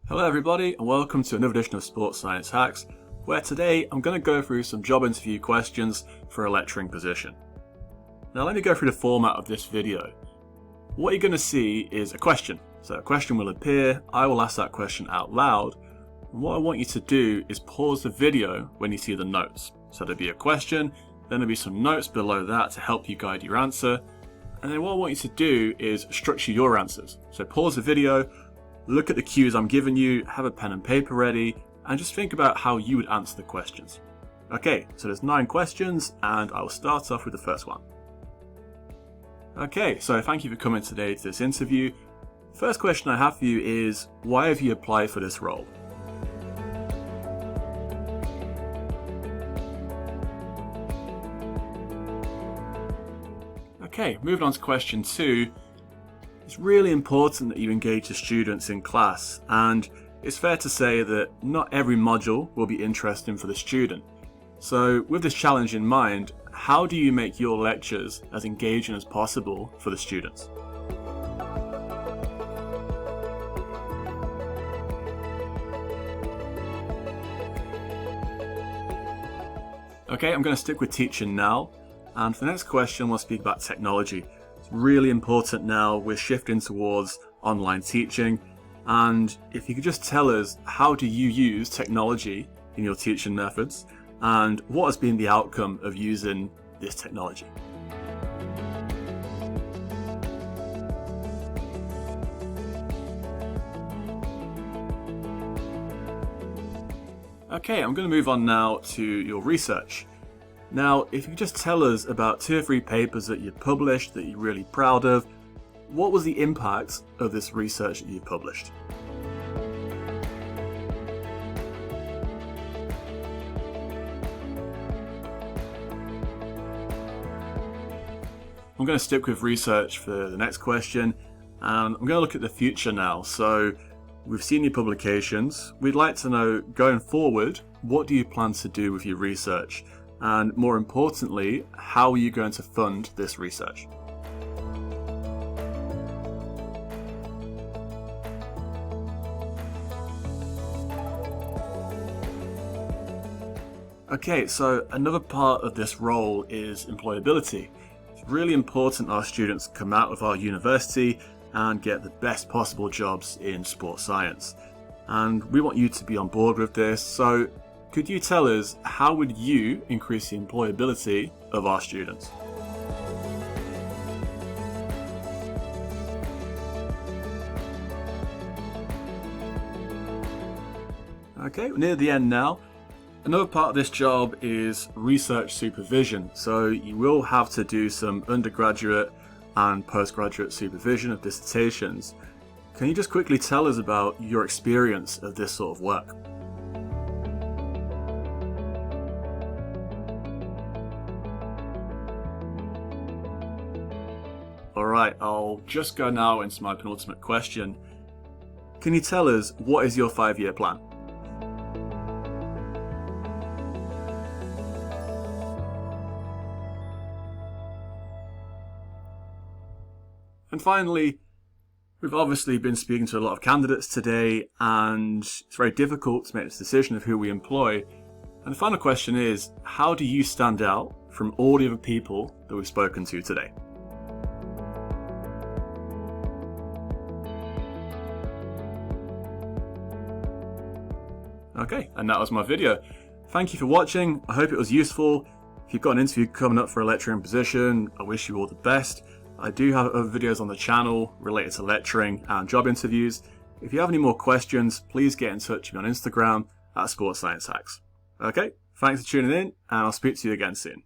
Hello everybody and welcome to another edition of Sports Science Hacks, where today I'm going to go through some job interview questions for a lecturing position. Now let me go through the format of this video. What you're going to see is a question. So a question will appear, I will ask that question out loud, and what I want you to do is pause the video when you see the notes. So there'll be a question, then there'll be some notes below that to help you guide your answer, and then what I want you to do is structure your answers. So pause the video, look at the cues I'm giving you, have a pen and paper ready, and just think about how you would answer the questions. Okay, so there's 9 questions, and I will start off with the first one. Okay, so thank you for coming today to this interview. First question I have for you is, why have you applied for this role? Okay, moving on to question 2. It's really important that you engage the students in class, and it's fair to say that not every module will be interesting for the student. So with this challenge in mind, how do you make your lectures as engaging as possible for the students? Okay, I'm going to stick with teaching now, and for the next question we'll speak about technology. It's really important now, we're shifting towards online teaching, and if you could just tell us, how do you use technology in your teaching methods, and what has been the outcome of using this technology? Okay, I'm going to move on now to your research. Now, if you could just tell us about 2 or 3 papers that you published that you're really proud of, what was the impact of this research that you published? I'm going to stick with research for the next question, and I'm going to look at the future now. So we've seen your publications. We'd like to know, going forward, what do you plan to do with your research? And more importantly, how are you going to fund this research? Okay, so another part of this role is employability. It's really important our students come out of our university and get the best possible jobs in sports science. And we want you to be on board with this, so could you tell us, how would you increase the employability of our students? Okay, we're near the end now. Another part of this job is research supervision. So you will have to do some undergraduate and postgraduate supervision of dissertations. Can you just quickly tell us about your experience of this sort of work? Alright, I'll just go now into my penultimate question. Can you tell us, what is your 5-year plan? And finally, we've obviously been speaking to a lot of candidates today, and it's very difficult to make this decision of who we employ. And the final question is, how do you stand out from all the other people that we've spoken to today? Okay, and that was my video. Thank you for watching. I hope it was useful. If you've got an interview coming up for a lecturing position, I wish you all the best. I do have other videos on the channel related to lecturing and job interviews. If you have any more questions, please get in touch with me on Instagram at Sports Science Hacks. Okay, thanks for tuning in, and I'll speak to you again soon.